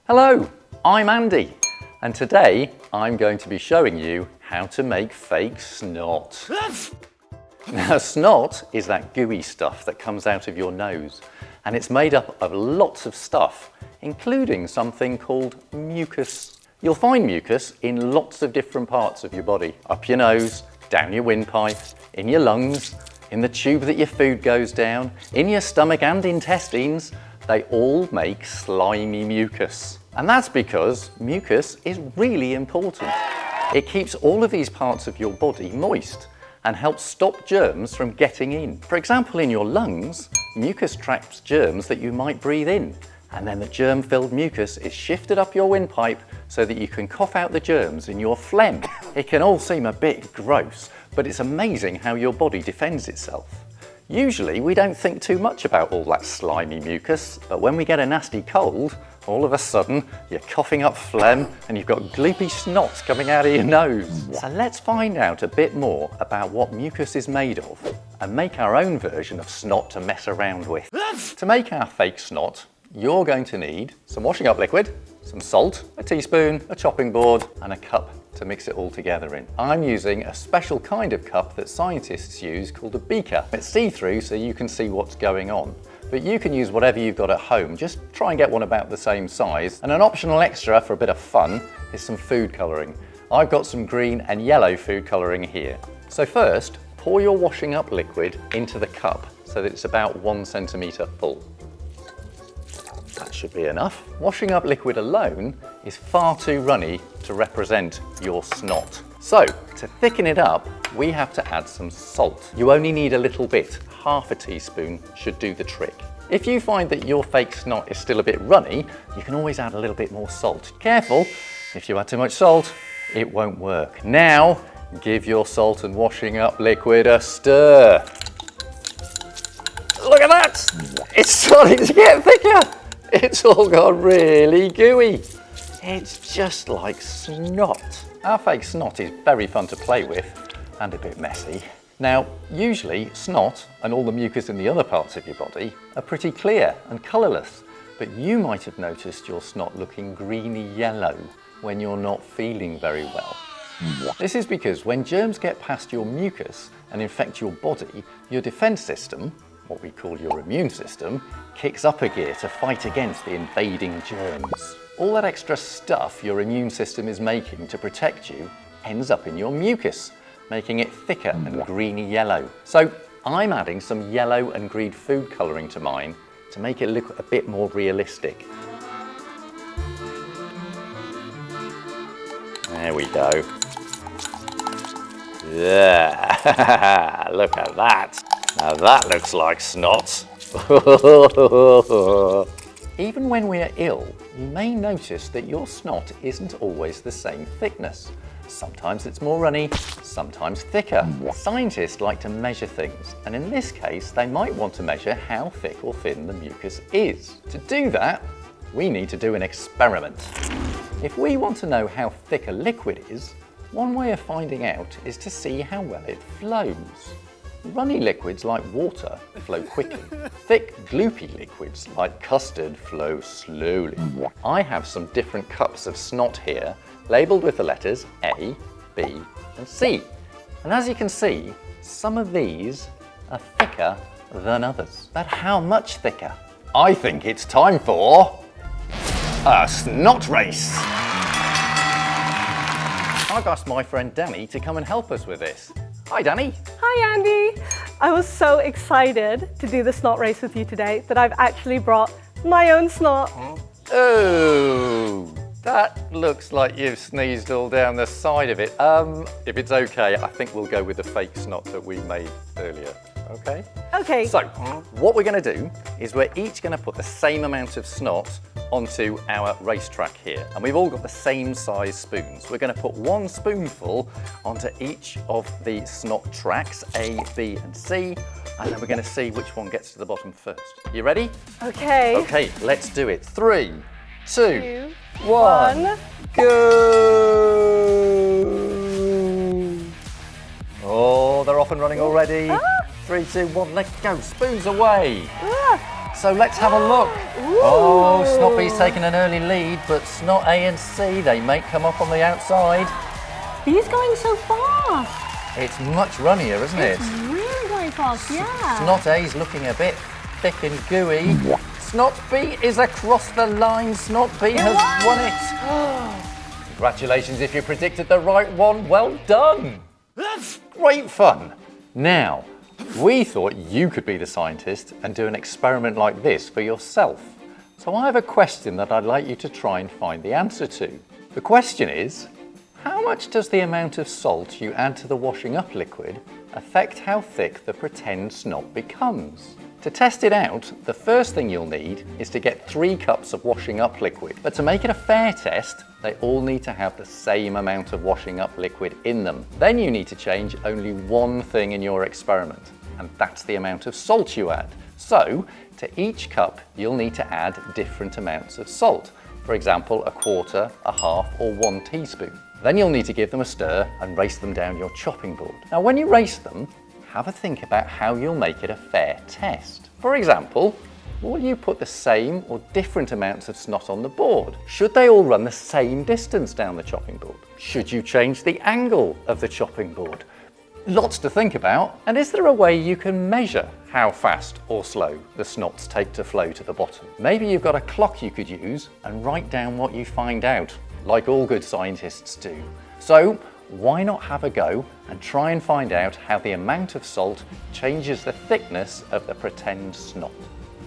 Hello, I'm Andy, and today I'm going to be showing you how to make fake snot. Now, snot is that gooey stuff that comes out of your nose, and it's made up of lots of stuff, including something called mucus. You'll find mucus in lots of different parts of your body, up your nose, down your windpipe, in your lungs, in the tube that your food goes down, in your stomach and intestines. They all make slimy mucus. And that's because mucus is really important. It keeps all of these parts of your body moist and helps stop germs from getting in. For example, in your lungs, mucus traps germs that you might breathe in. And then the germ-filled mucus is shifted up your windpipe so that you can cough out the germs in your phlegm. It can all seem a bit gross, but it's amazing how your body defends itself. Usually we don't think too much about all that slimy mucus, but when we get a nasty cold, all of a sudden you're coughing up phlegm and you've got gloopy snot coming out of your nose. So let's find out a bit more about what mucus is made of and make our own version of snot to mess around with. To make our fake snot, you're going to need some washing up liquid, some salt, a teaspoon, a chopping board and a cup to mix it all together in. I'm using a special kind of cup that scientists use called a beaker. It's see-through so you can see what's going on, but you can use whatever you've got at home. Just try and get one about the same size. And an optional extra for a bit of fun is some food colouring. I've got some green and yellow food colouring here. So first, pour your washing up liquid into the cup so that it's about 1 centimetre full. That should be enough. Washing up liquid alone is far too runny to represent your snot. So, to thicken it up, we have to add some salt. You only need a little bit, half a teaspoon should do the trick. If you find that your fake snot is still a bit runny, you can always add a little bit more salt. Careful, if you add too much salt, it won't work. Now, give your salt and washing up liquid a stir. Look at that! It's starting to get thicker! It's all got really gooey. It's just like snot. Our fake snot is very fun to play with and a bit messy. Now, usually snot and all the mucus in the other parts of your body are pretty clear and colourless, but you might have noticed your snot looking greeny yellow when you're not feeling very well. This is because when germs get past your mucus and infect your body, your defence system, what we call your immune system, kicks up a gear to fight against the invading germs. All that extra stuff your immune system is making to protect you ends up in your mucus, making it thicker and greeny yellow. So I'm adding some yellow and green food colouring to mine to make it look a bit more realistic. There we go. Yeah, look at that. Now that looks like snot. Even when we're ill, you may notice that your snot isn't always the same thickness. Sometimes it's more runny, sometimes thicker. Scientists like to measure things, and in this case, they might want to measure how thick or thin the mucus is. To do that, we need to do an experiment. If we want to know how thick a liquid is, one way of finding out is to see how well it flows. Runny liquids like water flow quickly. Thick, gloopy liquids like custard flow slowly. I have some different cups of snot here, labelled with the letters A, B and C. And as you can see, some of these are thicker than others. But how much thicker? I think it's time for a snot race. I've asked my friend Danny to come and help us with this. Hi Danny. Hi Andy. I was so excited to do the snot race with you today that I've actually brought my own snot. Oh, that looks like you've sneezed all down the side of it. If it's okay, I think we'll go with the fake snot that we made earlier. Okay? Okay. So, what we're going to do is we're each going to put the same amount of snot onto our racetrack here. And we've all got the same size spoons. We're going to put 1 spoonful onto each of the snot tracks, A, B and C, and then we're going to see which one gets to the bottom first. You ready? Okay. Okay, let's do it. 3, 2, 1, 1. go! Oh, they're off and running already. 3, 2, 1, let go. Spoons away. So let's have a look. Ooh. Oh, Snot B's taking an early lead, but Snot A and C, they may come up on the outside. He's going so fast. It's much runnier, isn't it? It's really going fast, yeah. Snot A's looking a bit thick and gooey. Snot B is across the line. Snot B has won it. Congratulations if you predicted the right one. Well done. That's great fun. Now, we thought you could be the scientist and do an experiment like this for yourself. So I have a question that I'd like you to try and find the answer to. The question is, how much does the amount of salt you add to the washing up liquid affect how thick the pretend snot becomes? To test it out, the first thing you'll need is to get 3 cups of washing up liquid. But to make it a fair test, they all need to have the same amount of washing up liquid in them. Then you need to change only one thing in your experiment, and that's the amount of salt you add. So, to each cup, you'll need to add different amounts of salt. For example, a quarter, a half, or 1 teaspoon. Then you'll need to give them a stir and race them down your chopping board. Now, when you race them, have a think about how you'll make it a fair test. For example, will you put the same or different amounts of snot on the board? Should they all run the same distance down the chopping board? Should you change the angle of the chopping board? Lots to think about. And is there a way you can measure how fast or slow the snots take to flow to the bottom? Maybe you've got a clock you could use and write down what you find out, like all good scientists do. So, why not have a go and try and find out how the amount of salt changes the thickness of the pretend snot?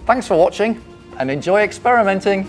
Thanks for watching and enjoy experimenting.